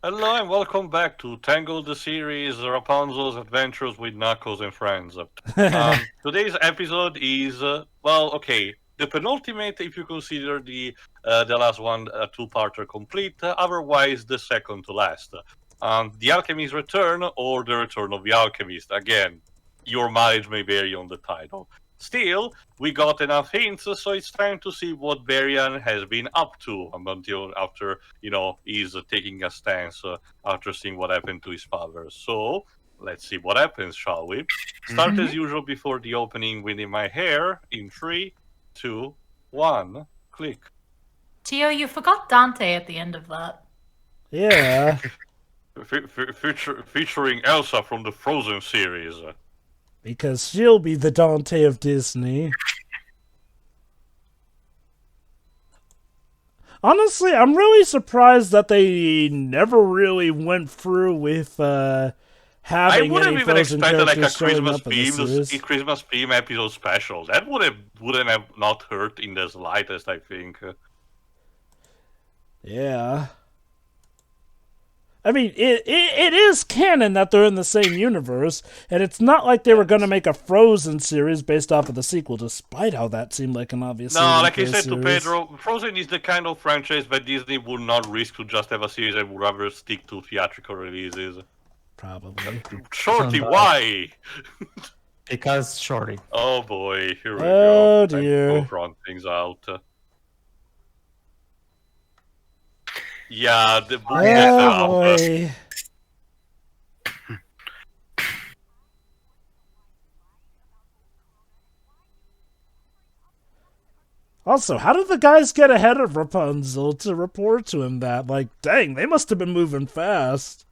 Hello and welcome back to Tangled the series, Rapunzel's Adventures with Knuckles and Friends. Today's episode is, the penultimate if you consider the last one a two-parter complete, otherwise the second to last. The Alchemist Return or The Return of the Alchemist. Again, your mileage may vary on the title. Still, we got enough hints, so it's time to see what Varian has been up to until after, he's taking a stance after seeing what happened to his father. So, let's see what happens, shall we? Start as usual before the opening within my hair in 3, 2, 1, click. Tio, you forgot Dante at the end of that. Yeah. Featuring Elsa from the Frozen series. Because she'll be the Dante of Disney. Honestly, I'm really surprised that they never really went through with having any Frozen characters showing up in the series. A Christmas theme episode special. That wouldn't have not hurt in the slightest, I think. Yeah. I mean, it is canon that they're in the same universe, and it's not like they were going to make a Frozen series based off of the sequel, despite how that seemed like an obvious No, like I said to Pedro, Frozen is the kind of franchise that Disney would not risk to just have a series and would rather stick to theatrical releases. Probably. Shorty, why? Because Shorty. Oh boy, here we go. Oh dear. Front things out. Yeah, the boy. Also, how did the guys get ahead of Rapunzel to report to him that? Like, dang, they must have been moving fast.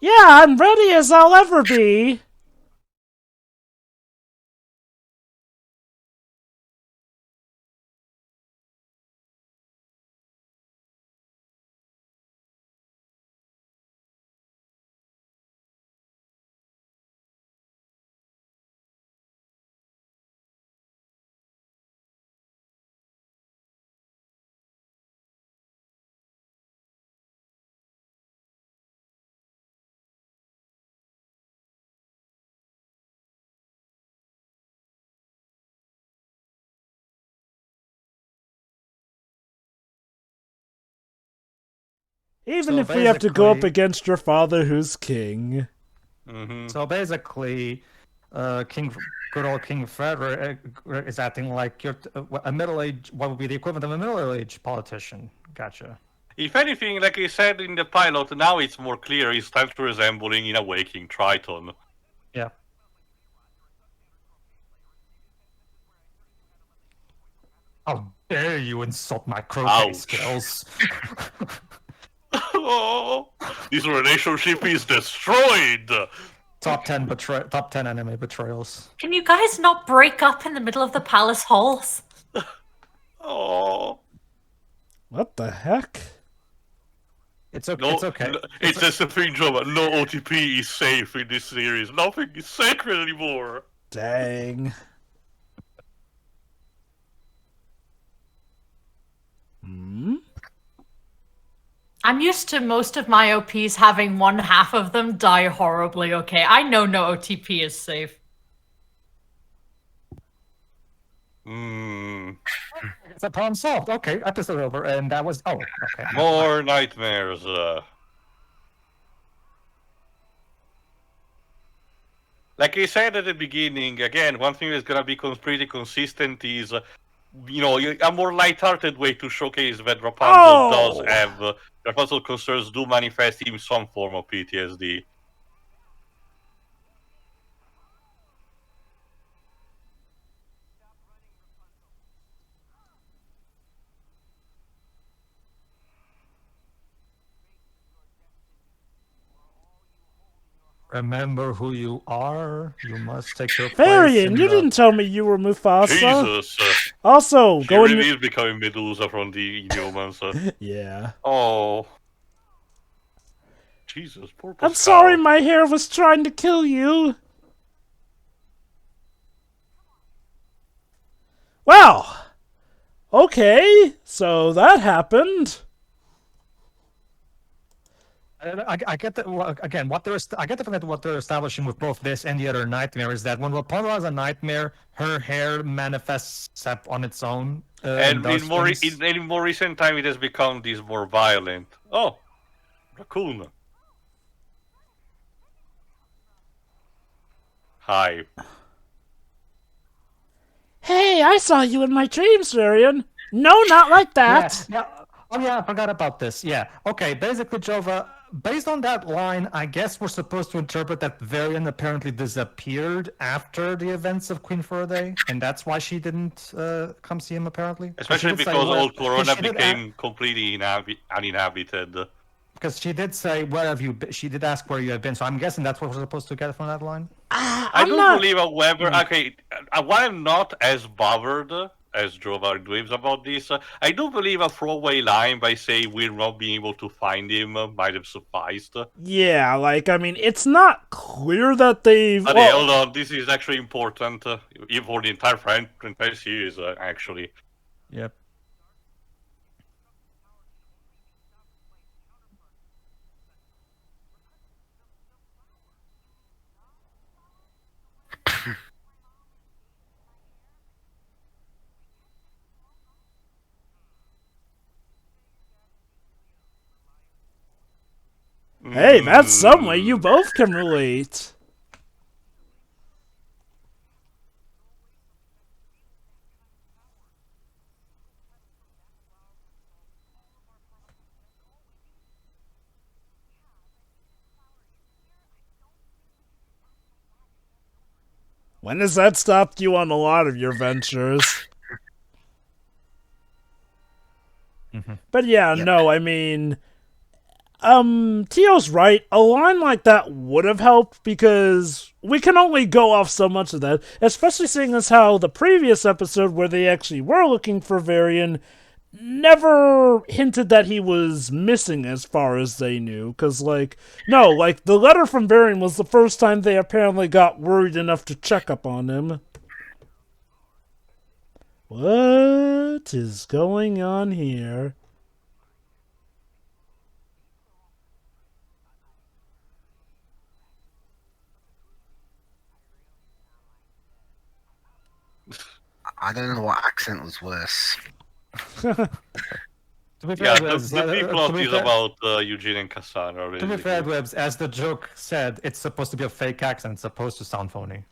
Yeah, I'm ready as I'll ever be. Even if we have to go up against your father who's king. So basically, good old King Frederick is acting like you're a middle-aged, what would be the equivalent of a middle-aged politician. Gotcha. If anything, like I said in the pilot, now it's more clear he starts resembling in a waking Triton. Yeah. How dare you insult my croquet skills? Oh, this relationship is destroyed. Top 10 anime betrayals. Can you guys not break up in the middle of the palace halls? Oh. What the heck? It's okay. It's okay. It's just a thing, Joma. No OTP is safe in this series. Nothing is sacred anymore. Dang. I'm used to most of my OPs having one half of them die horribly, okay? I know no OTP is safe. It's a problem solved. Okay, episode over, and that was... Oh, okay. More nightmares. Like I said at the beginning, again, one thing that's gonna be pretty consistent is, a more light-hearted way to showcase that Rapunzel does have... Rapunzel concerns do manifest in some form of PTSD. Remember who you are. You must take your place. Varian, you didn't tell me you were Mufasa. Jesus. Also, she really is becoming Medusa from the Inhumans. Yeah. Oh. Jesus, poor Pascal. I'm sorry my hair was trying to kill you. Okay, so that happened. I get that again. I get the fact that what they're establishing with both this and the other nightmare is that when Rapunzel has a nightmare, her hair manifests up on its own and And does things. in more recent time, it has become this more violent. Oh, raccoon. Hi. Hey, I saw you in my dreams, Varian. No, not like that. Yeah. Oh yeah, I forgot about this. Yeah. Okay. Basically, Jova, based on that line, I guess we're supposed to interpret that Varian apparently disappeared after the events of Queen Faraday, and that's why she didn't come see him. Apparently, Especially she did say, because "Where-" old Corona she did became completely uninhabited. because she did say, "Where have you been?" She did ask where you have been, so I'm guessing that's what we're supposed to get from that line. I I'm do not. believe, however, okay, while I'm not as bothered as Jova Dweebs about this, I do believe a throwaway line by saying we're not being able to find him might have sufficed. Yeah, like, I mean, it's not clear that they've. But hey, hold on, this is actually important even for the entire series, actually. Yep. Hey, that's some way you both can relate. When has that stopped you on a lot of your ventures? But yeah, no, I mean, Tio's right. A line like that would have helped because we can only go off so much of that, especially seeing as how the previous episode where they actually were looking for Varian never hinted that he was missing as far as they knew. Because, like, no, like, the letter from Varian was the first time they apparently got worried enough to check up on him. What is going on here? I don't know what accent was worse. To be Yeah, fair, the big plot is about Eugene and Cassandra. to be Basically. fair, Webs, as the joke said, it's supposed to be a fake accent, it's supposed to sound phony.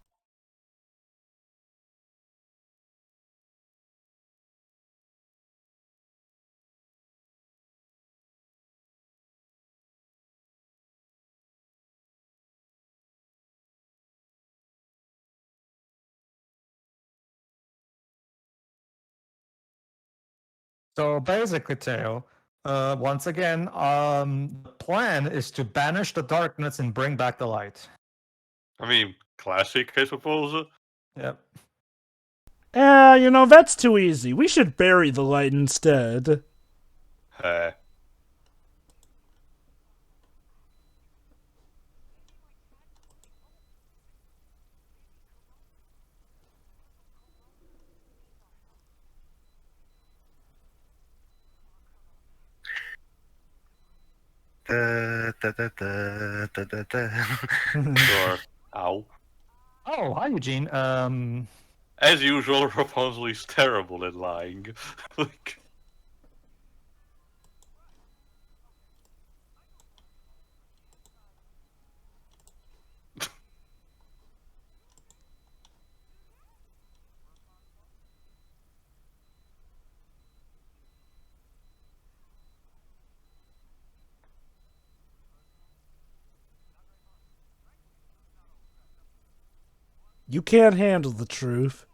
So basically, Teo, once again, the plan is to banish the darkness and bring back the light. I mean, classic, I suppose. Yep. You know, that's too easy. We should bury the light instead. Sure. Ow. Oh, hi, Eugene. As usual, Rapunzel is terrible at lying. Like, You can't handle the truth.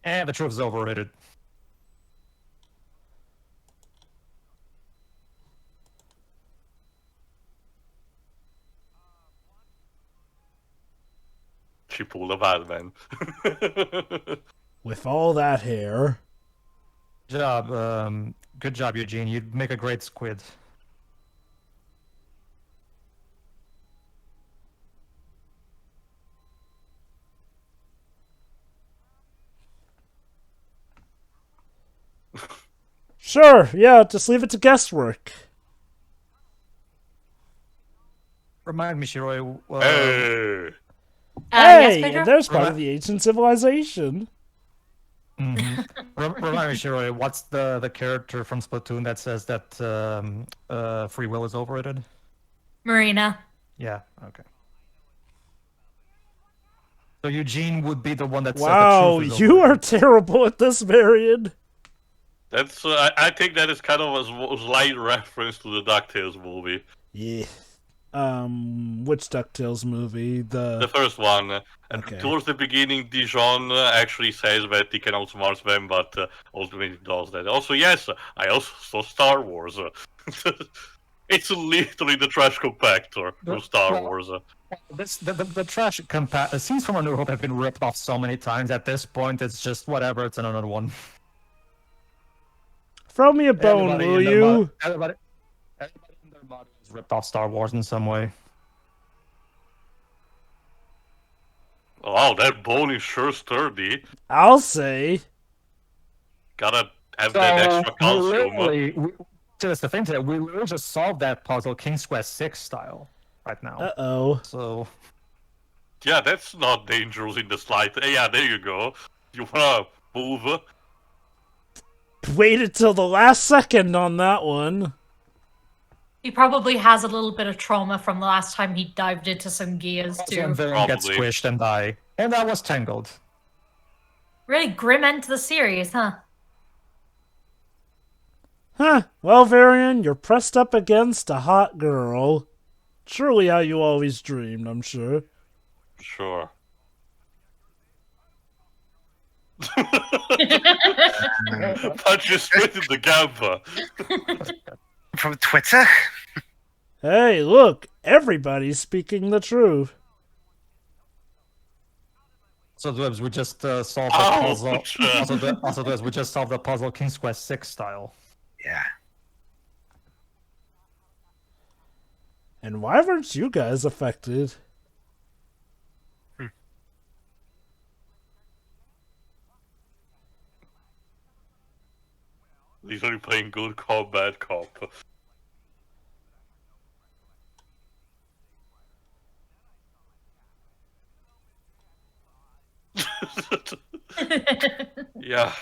the truth is overrated. she pulled a Batman. With all that hair. Good job, Eugene. You'd make a great squid. Sure, yeah, just leave it to guesswork. Remind me, Shiroi. Hey. Yes, Hey, Pedro? there's part of the ancient civilization. Remind me, Shiroi, what's the character from Splatoon that says that free will is overrated? Marina. Yeah, okay. So Eugene would be the one that Wow, says the truth is you are overrated. terrible at this, Varian. That's I think that is kind of a slight reference to the DuckTales movie. Yeah. Which DuckTales movie? The first one. Okay. Towards the beginning, Dijon actually says that he can outsmart them, but ultimately does that. Also, yes, I also saw Star Wars. It's literally the trash compactor from Star Well, Wars. The trash scenes from A New Hope have been ripped off so many times. At this point, it's just whatever. It's another one. Throw me a bone, will you? Everybody in their mod has ripped off Star Wars in some way. Wow, that bone is sure sturdy. I'll say. Gotta have that extra calcium. That's the thing today. We literally just solved that puzzle King's Quest 6 style right now. Uh-oh. So Yeah, that's not dangerous in the slightest. Yeah, there you go. You wanna move? Waited till the last second on that one. He probably has a little bit of trauma from the last time he dived into some gears, and too. Varian gets Probably. squished and die. And that was Tangled. Really grim end to the series, huh? Huh. Well, Varian, you're pressed up against a hot girl. Surely how you always dreamed, I'm sure. Sure. Punch you straight in the gamba. From Twitter? Hey, look, everybody's speaking the truth. So Dwebs, we just solved the Ouch! puzzle. Also, Dwebs, we just solved the puzzle King's Quest 6 style. Yeah. And why weren't you guys affected? He's only playing good cop, bad cop. Yeah.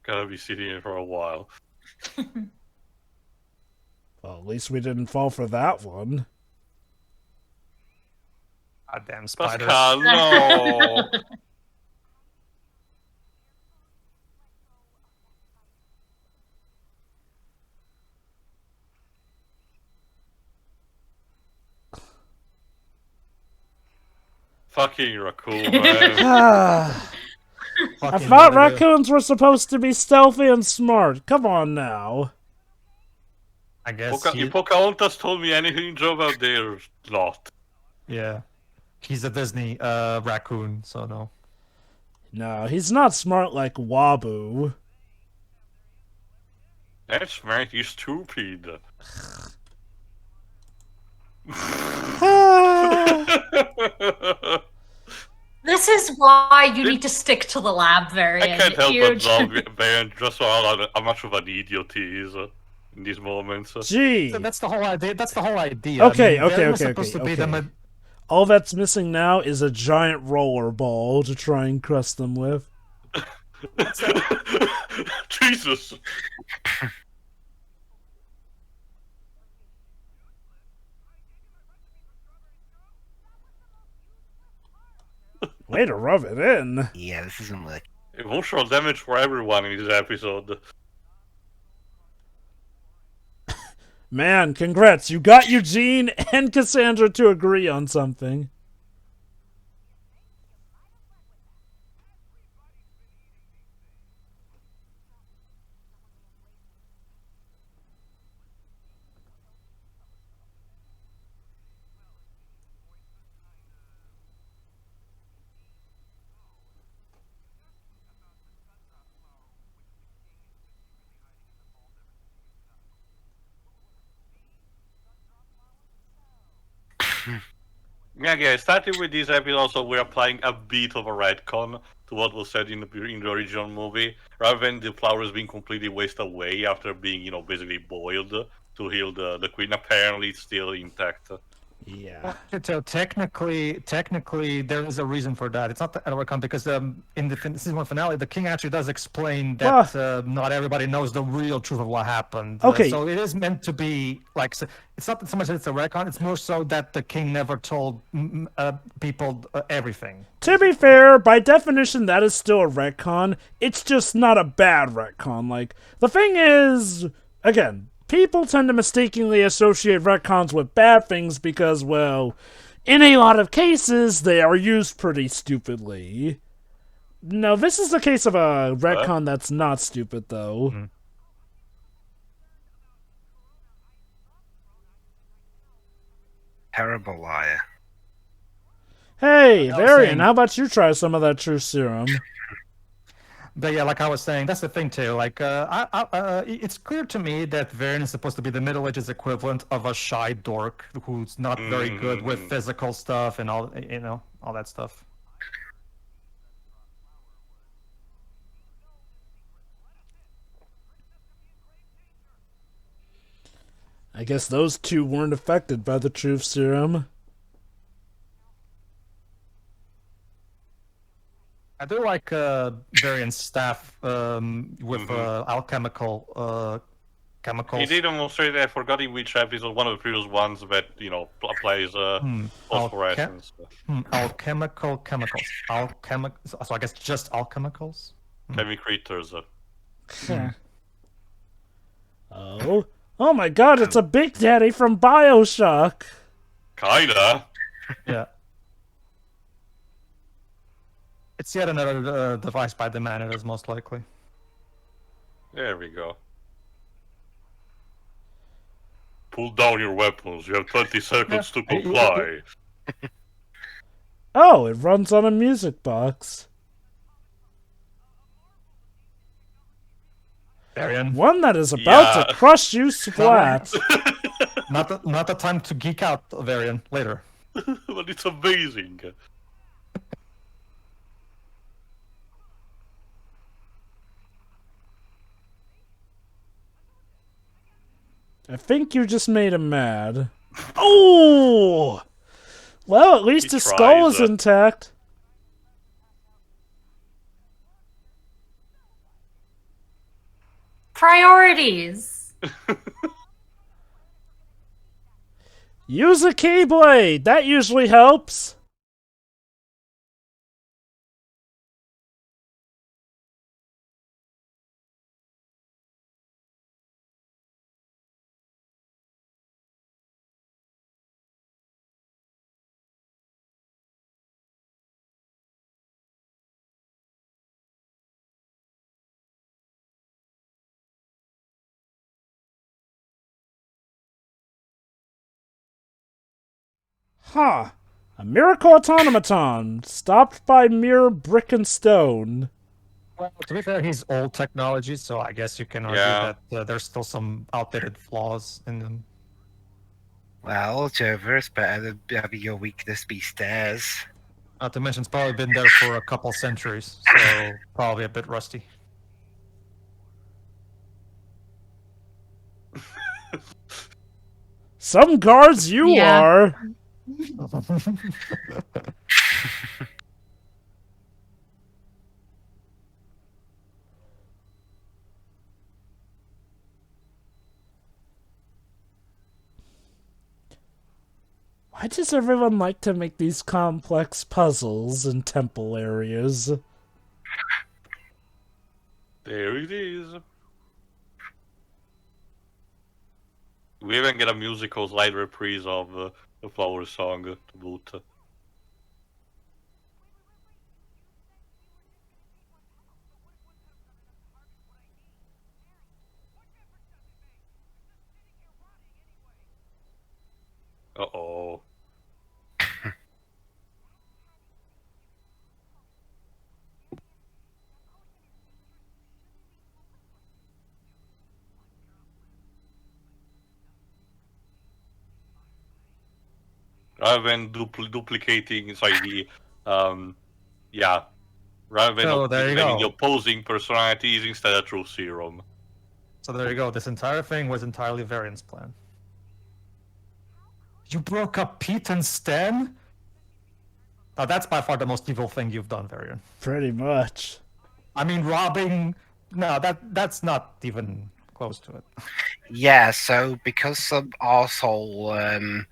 Gotta be sitting here for a while. Well, at least we didn't fall for that one. Goddamn spiders. Pascal, no! Fucking raccoon, man. I Fucking thought whatever. raccoons were supposed to be stealthy and smart. Come on now. I guess. If Pocahontas told me anything, Joe, about their lot. Yeah. He's a Disney raccoon, so no. No, he's not smart like Wabu. That's smart, he's stupid. This is why you need to stick to the lab, I Varian. can't help You- but love Ben just how much of an idiot he is in these moments. Gee. So that's the whole idea. That's the whole idea. Okay, I mean, okay, Varian was okay, supposed okay, to be the okay. All that's missing now is a giant roller ball to try and crush them with. Jesus! Way to rub it in. Yeah, this isn't working. Emotional damage for everyone in this episode. Man, congrats. You got Eugene and Cassandra to agree on something. Yeah, starting with this episode, so we're applying a bit of a retcon to what was said in the original movie, rather than the flowers being completely wasted away after being, basically boiled to heal the queen. Apparently, it's still intact. Yeah. So technically, there is a reason for that. It's not the Elricon because in the season one finale, the king actually does explain that not everybody knows the real truth of what happened. Okay. So it is meant to be like it's not so much that it's a retcon. It's more so that the king never told people everything. To be fair, by definition, that is still a retcon. It's just not a bad retcon. Like, the thing is, again, people tend to mistakenly associate retcons with bad things because, well, in a lot of cases, they are used pretty stupidly. No, this is the case of a retcon that's not stupid, though. Mm. Terrible liar. Hey, I was Varian, saying- how about you try some of that truth serum? But yeah, like I was saying, that's the thing too. Like, it's clear to me that Varian is supposed to be the Middle Ages equivalent of a shy dork who's not very good with physical stuff and all, all that stuff. I guess those two weren't affected by the truth serum. I do like Varian's staff with alchemical chemicals. He did demonstrate, I forgot in which episode, one of the previous ones, that, applies phosphorescence. Alchemical chemicals. So I guess just alchemicals? Heavy critters. Oh my god, it's a Big Daddy from Bioshock! Kinda. Yeah. It's yet another device by the man, it is most likely. There we go. Pull down your weapons. You have 20 seconds to comply. Oh, it runs on a music box. Varian, One that is about to crush you flat. not the time to geek out, Varian. Later. But it's amazing. I think you just made him mad. Oh! Well, at least He his skull tries, is intact. Priorities. Use a keyblade. That usually helps. Huh. A miracle automaton, stopped by mere brick and stone. Well, to be fair, he's old technology, so I guess you can argue that there's still some outdated flaws in them. Well, Jover, it's better than having your weakness be stairs. Not to mention, it's probably been there for a couple centuries, so probably a bit rusty. Some guards you Yeah. are. Why does everyone like to make these complex puzzles in temple areas? There it is. We even get a musical slide reprise of the Flower Song to boot. Uh-oh. rather than duplicating. Sorry, rather than So, there you having the go. opposing personalities instead of truth serum. So there you go. This entire thing was entirely Varian's plan. You broke up Pete and Stan? Now that's by far the most evil thing you've done, Varian. Pretty much. I mean, robbing. No, that's not even close to it. Yeah, so because some arsehole,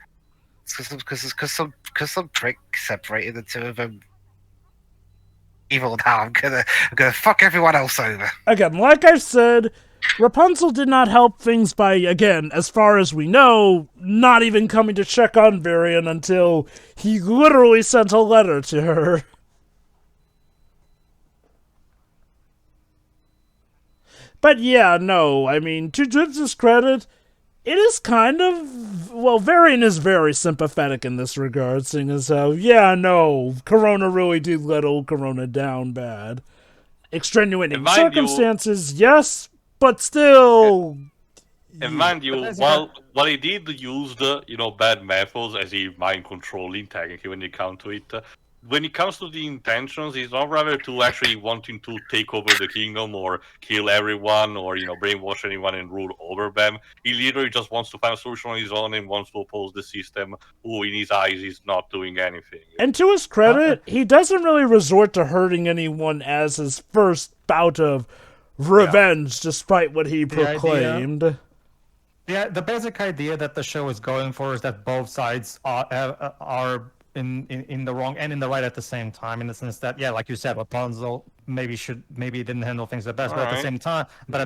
because some prick separated the two of them. Evil now, I'm gonna fuck everyone else over. Again, like I said, Rapunzel did not help things by, again, as far as we know, not even coming to check on Varian until he literally sent a letter to her. But yeah, no, I mean, to Jibs' credit, it is kind of... Well, Varian is very sympathetic in this regard, seeing as how, yeah, no, Corona really did let old Corona down bad. Extenuating circumstances, yes, but still... And mind you, while he did use the bad methods as he mind controlling technically when it comes to it, when it comes to the intentions, he's not rather to actually wanting to take over the kingdom or kill everyone or brainwash anyone and rule over them. He literally just wants to find a solution on his own and wants to oppose the system, who in his eyes is not doing anything. And to his credit, he doesn't really resort to hurting anyone as his first bout of revenge, despite what he proclaimed. Yeah, the basic idea that the show is going for is that both sides are in the wrong and in the right at the same time, in the sense that, like you said, Rapunzel maybe didn't handle things the best, but at the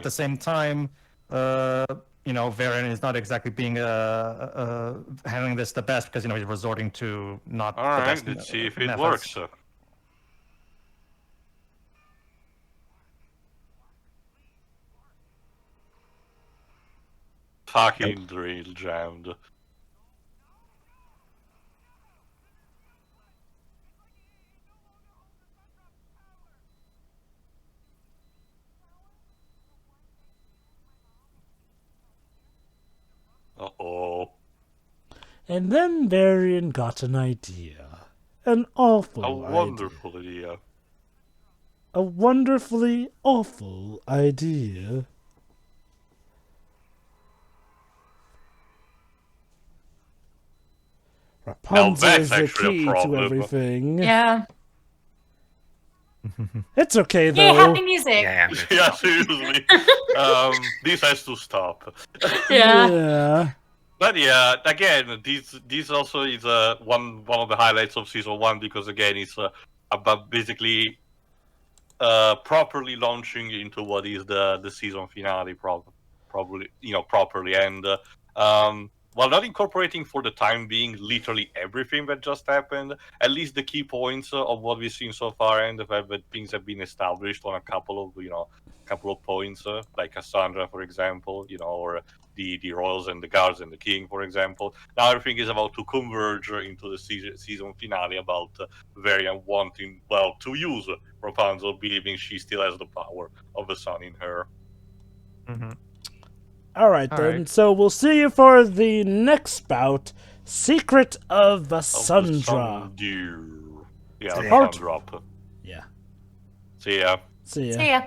same time, Varian is not exactly being handling this the best because he's resorting to not the best. Let's see if it works. Fucking drill jammed. Uh-oh. And then Varian got an idea. An awful idea. A wonderful idea. A wonderfully awful idea. Rapunzel is the key to everything. Yeah. It's okay, though. Yay, happy music! Yeah, Yeah, seriously. This has to stop. Yeah. But yeah, again, this also is one of the highlights of season 1 because again, it's about basically properly launching into what is the season finale, probably properly, and while not incorporating for the time being literally everything that just happened, at least the key points of what we've seen so far, and the fact that things have been established on a couple of points, like Cassandra, for example, or the royals and the guards and the king, for example. Now everything is about to converge into the season finale about Varian wanting, to use Rapunzel, believing she still has the power of the sun in her. Mm-hmm. Alright then, so we'll see you for the next bout, Secret of the Sun Drop. Yeah, the the heart- sun drop. Yeah. See ya. See ya. See ya.